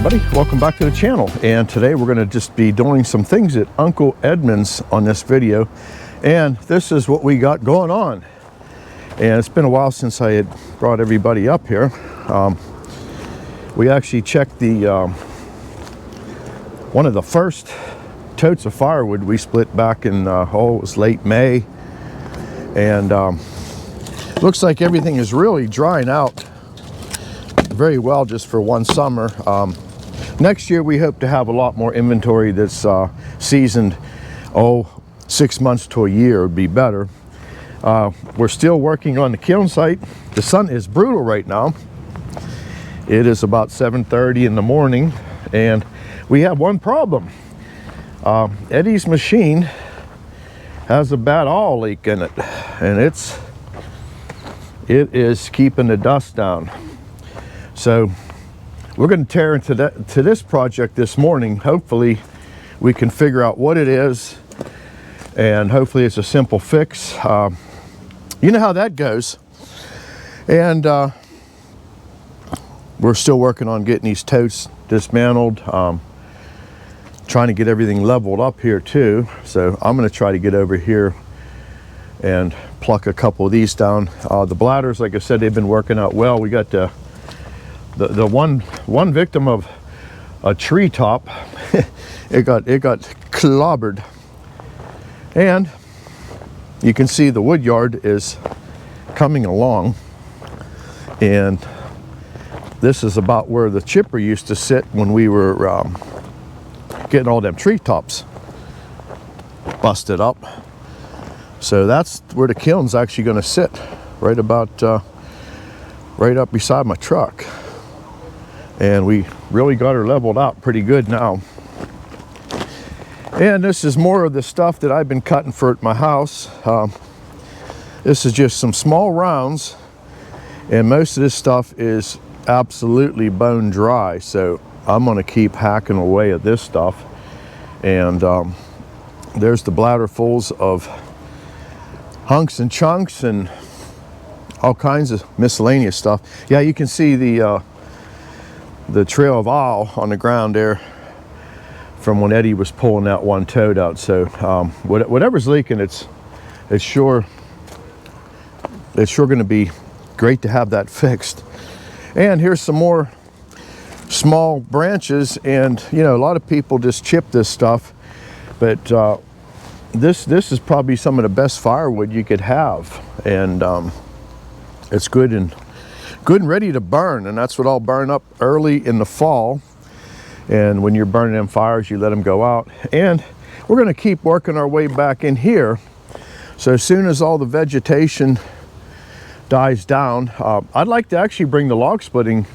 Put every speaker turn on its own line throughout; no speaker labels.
everybody, welcome back to the channel. And today we're going to just be doing some things at Uncle Edmonds on this video, and this is what we got going on. And it's been a while since I had brought everybody up here. We actually checked the one of the first totes of firewood we split back in it was late May, and looks like everything is really drying out very well just for one summer. Next year we hope to have a lot more inventory that's seasoned. 6 months to a year would be better. We're still working on the kiln site. The sun is brutal right now. It is about 7:30 in the morning, and we have one problem. Eddie's machine has a bad oil leak in it, and it is keeping the dust down. So we're going to tear into this project this morning. Hopefully we can figure out what it is, and hopefully it's a simple fix. You know how that goes. And we're still working on getting these totes dismantled, trying to get everything leveled up here too. So I'm going to try to get over here and pluck a couple of these down. The bladders, like I said, they've been working out well. We got the one victim of a tree top. it got clobbered, and you can see the wood yard is coming along, and this is about where the chipper used to sit when we were getting all them tree tops busted up. So that's where the kiln's actually going to sit, right about right up beside my truck. And we really got her leveled out pretty good now. And this is more of the stuff that I've been cutting for at my house. This is just some small rounds, and most of this stuff is absolutely bone dry. So I'm going to keep hacking away at this stuff. And there's the bladderfuls of hunks and chunks and all kinds of miscellaneous stuff. Yeah, you can see the trail of oil on the ground there from when Eddie was pulling that one tote out. So whatever's leaking, it's sure going to be great to have that fixed. And here's some more small branches, and you know, a lot of people just chip this stuff, but this is probably some of the best firewood you could have, and it's good and ready to burn. And that's what I'll burn up early in the fall. And when you're burning them fires, you let them go out. And we're going to keep working our way back in here. So as soon as all the vegetation dies down, I'd like to actually bring the log splitting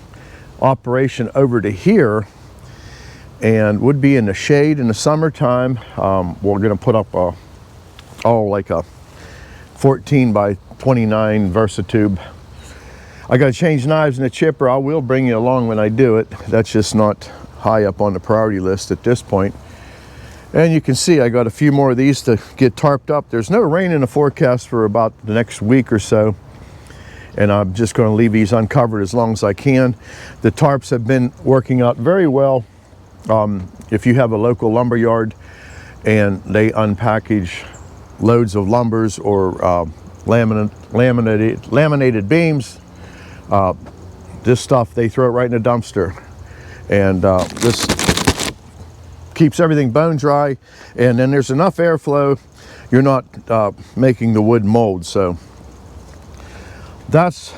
operation over to here, and would be in the shade in the summertime. We're going to put up like a 14 by 29 Versatube. I got to change knives in the chipper. I will bring you along when I do it. That's just not high up on the priority list at this point. And you can see I got a few more of these to get tarped up. There's no rain in the forecast for about the next week or so, and I'm just going to leave these uncovered as long as I can. The tarps have been working out very well. If you have a local lumber yard and they unpackage loads of lumbers or laminated beams, this stuff, they throw it right in a dumpster. And this keeps everything bone dry, and then there's enough airflow, you're not making the wood mold. So that's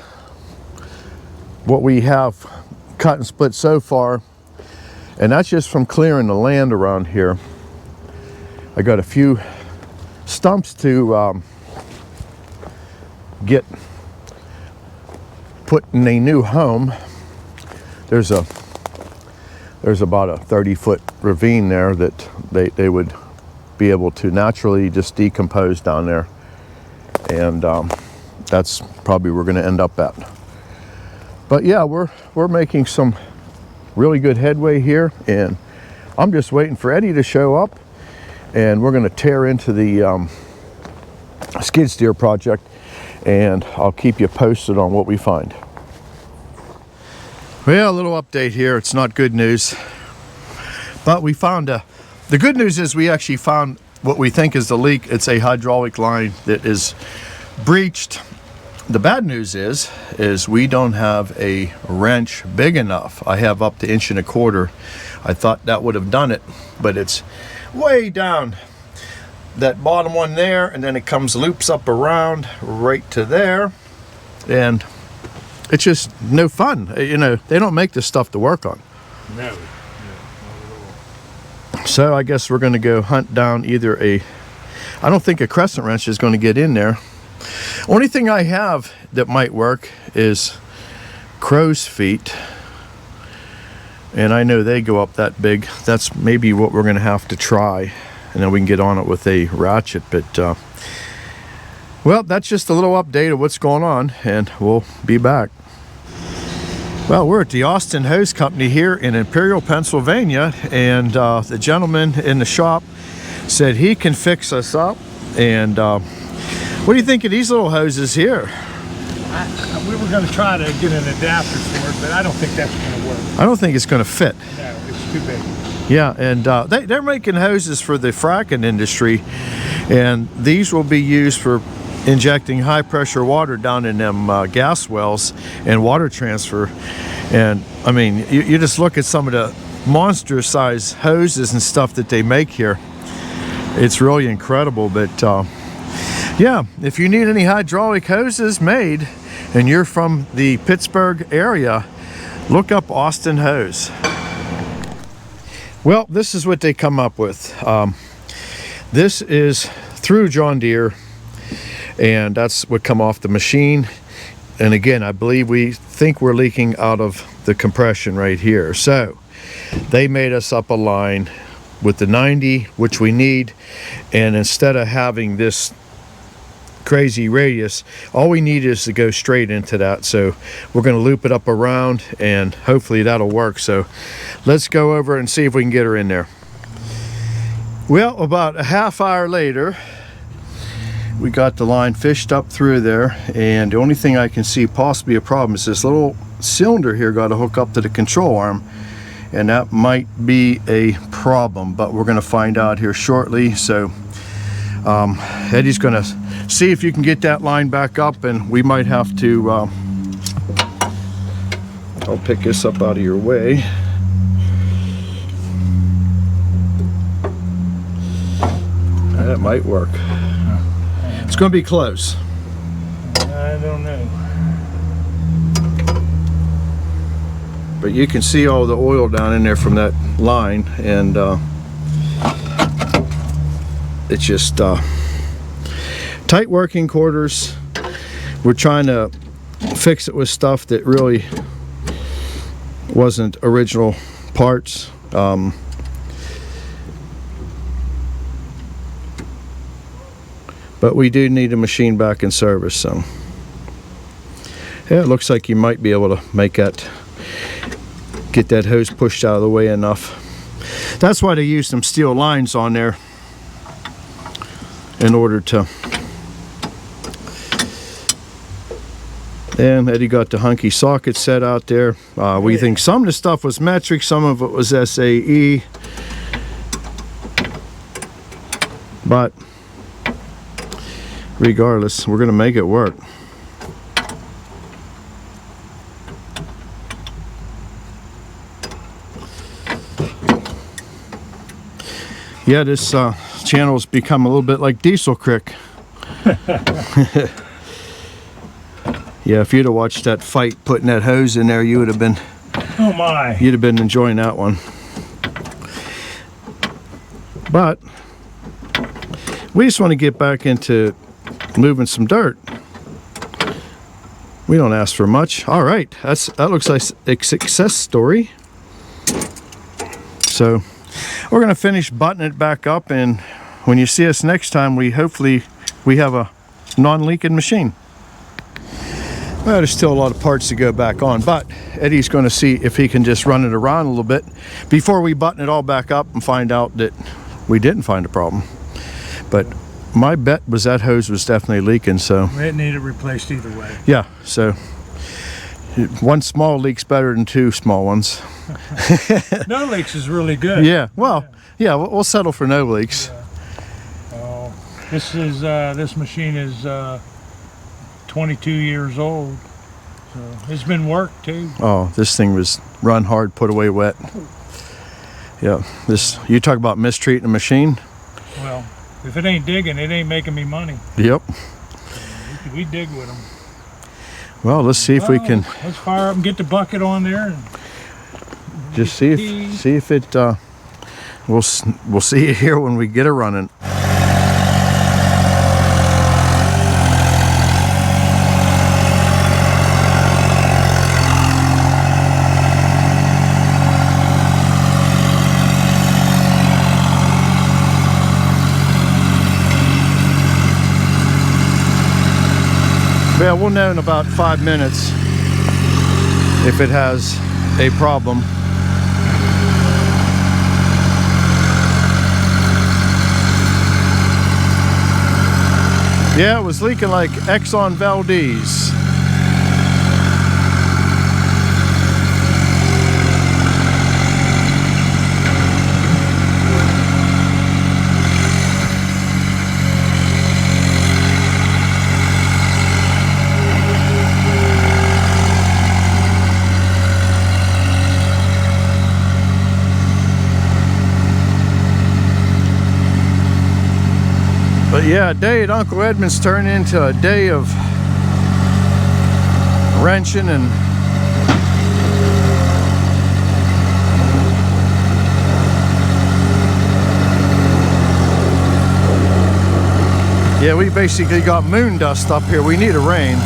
what we have cut and split so far, and that's just from clearing the land around here. I got a few stumps to get put in a new home. There's about a 30-foot ravine there that they would be able to naturally just decompose down there, and that's probably where we're going to end up at. But yeah, we're making some really good headway here, and I'm just waiting for Eddie to show up, and we're going to tear into the skid steer project, and I'll keep you posted on what we find. Well, a little update here. It's not good news, but we found the good news is we actually found what we think is the leak. It's a hydraulic line that is breached. The bad news is we don't have a wrench big enough. I have up to 1.25 inches. I thought that would have done it, but it's way down that bottom one there, and then it comes loops up around right to there, and it's just no fun. You know, they don't make this stuff to work on.
No.
So I guess we're going to go hunt down either I don't think a crescent wrench is going to get in there. Only thing I have that might work is crow's feet, and I know they go up that big. That's maybe what we're going to have to try, and then we can get on it with a ratchet. But well, that's just a little update of what's going on, and we'll be back. Well, we're at the Austin Hose Company here in Imperial, Pennsylvania, and the gentleman in the shop said he can fix us up. And what do you think of these little hoses here?
We were going to try to get an adapter for it, but I don't think that's going to work.
I don't think it's going to fit.
No, it's too big.
Yeah, and they're making hoses for the fracking industry, and these will be used for injecting high pressure water down in them gas wells and water transfer. And I mean, you just look at some of the monster size hoses and stuff that they make here. It's really incredible. But yeah, if you need any hydraulic hoses made and you're from the Pittsburgh area, look up Austin Hose. Well, this is what they come up with. This is through John Deere, and that's what come off the machine. And again, I believe we think we're leaking out of the compression right here. So they made us up a line with the 90, which we need, and instead of having this crazy radius, all we need is to go straight into that. So we're going to loop it up around, and hopefully that'll work. So let's go over and see if we can get her in there. Well, about a half hour later, we got the line fished up through there, and the only thing I can see possibly a problem is this little cylinder here got to hook up to the control arm, and that might be a problem, but we're going to find out here shortly. So Eddie's going to see if you can get that line back up, and we might have to I'll pick this up out of your way. That might work. It's going to be close.
I don't know.
But you can see all the oil down in there from that line, and it's just tight working quarters. We're trying to fix it with stuff that really wasn't original parts. But we do need a machine back in service, so yeah, it looks like you might be able to make that, get that hose pushed out of the way enough. That's why they use some steel lines on there, in order to. And Eddie got the hunky socket set out there. We think some of the stuff was metric, some of it was SAE, but regardless, we're going to make it work. Yeah, this channel's become a little bit like Diesel Crick. Yeah, if you'd have watched that fight putting that hose in there, you would have been,
oh my,
you'd have been enjoying that one. But we just want to get back into moving some dirt. We don't ask for much. All right, that looks like a success story. So we're going to finish buttoning it back up, and when you see us next time, hopefully we have a non-leaking machine. Well, there's still a lot of parts to go back on, but Eddie's going to see if he can just run it around a little bit before we button it all back up and find out that we didn't find a problem. But my bet was that hose was definitely leaking, so
it needed replaced either way.
yeah, so one small leak's better than two small ones.
No leaks is really good.
Yeah, well, yeah, we'll settle for no leaks.
Yeah. This machine is 22 years old. So it's been worked too.
Oh, this thing was run hard, put away wet. Yeah, you talk about mistreating a machine.
Well, if it ain't digging, it ain't making me money.
Yep.
We dig with them.
Well, let's see if we can.
Let's fire up and get the bucket on there. And
just see if it. We'll see it here when we get it running. Yeah, we'll know in about 5 minutes if it has a problem. Yeah, it was leaking like Exxon Valdez. But yeah, a day at Uncle Edmonds turned into a day of wrenching and yeah, we basically got moon dust up here. We need a rain.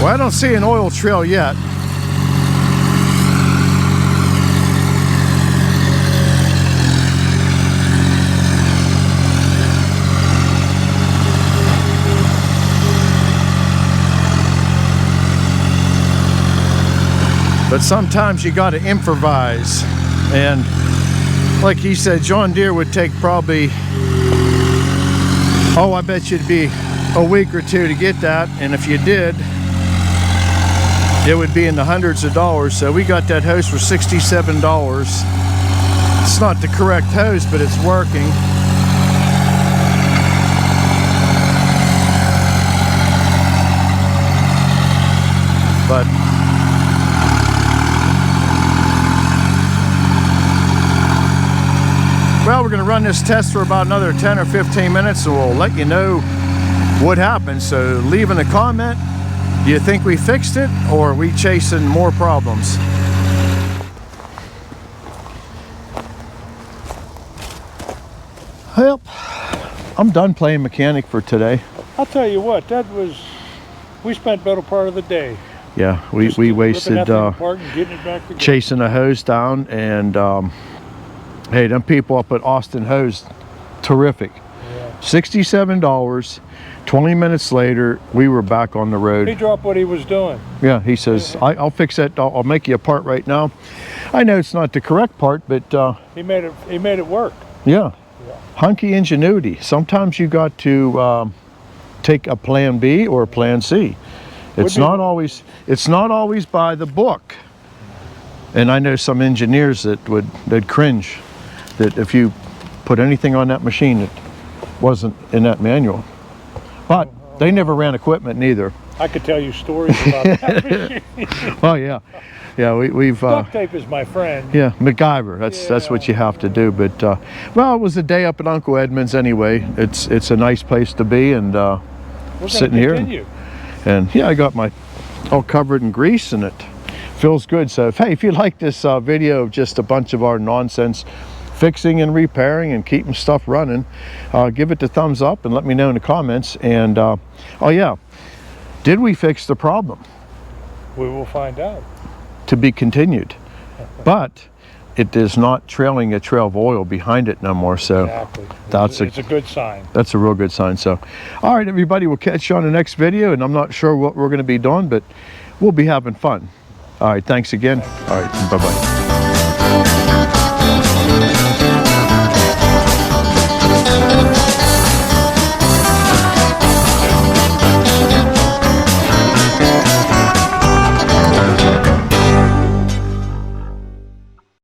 Well, I don't see an oil trail yet. But sometimes you got to improvise. And like he said, John Deere would take probably, oh, I bet you'd be a week or two to get that. And if you did, it would be in the hundreds of dollars. So we got that hose for $67. It's not the correct hose, but it's working. But well, we're going to run this test for about another 10 or 15 minutes, and we'll let you know what happens. So leave in a comment. Do you think we fixed it, or are we chasing more problems? Well, I'm done playing mechanic for today.
I'll tell you what, we spent better part of the day.
Yeah, we wasted
apart and getting it back together.
Chasing a hose down, and hey, them people up at Austin Hose, terrific.
Yeah.
$67. 20 minutes later, we were back on the road.
He dropped what he was doing.
Yeah, he says, I'll fix that. I'll make you a part right now. I know it's not the correct part, but
he made it work.
Yeah. Hunky ingenuity. Sometimes you got to take a plan B or a plan C. It's not always by the book. And I know some engineers that'd cringe that if you put anything on that machine that wasn't in that manual. But they never ran equipment neither.
I could tell you stories about that machine.
Oh yeah, yeah. We've
duct tape is my friend.
Yeah, MacGyver. That's what you have to do. But well, it was a day up at Uncle Edmonds anyway. It's a nice place to be, and
we're
sitting here. And yeah, I got my all covered in grease, and it feels good. So if you like this video of just a bunch of our nonsense fixing and repairing and keeping stuff running, give it the thumbs up and let me know in the comments. And oh yeah, did we fix the problem?
We will find out.
To be continued. But it is not trailing a trail of oil behind it no more. So
Exactly.
it's
a good sign.
That's a real good sign. So, all right, everybody, we'll catch you on the next video, and I'm not sure what we're going to be doing, but we'll be having fun. All right, thanks again. All right, bye-bye.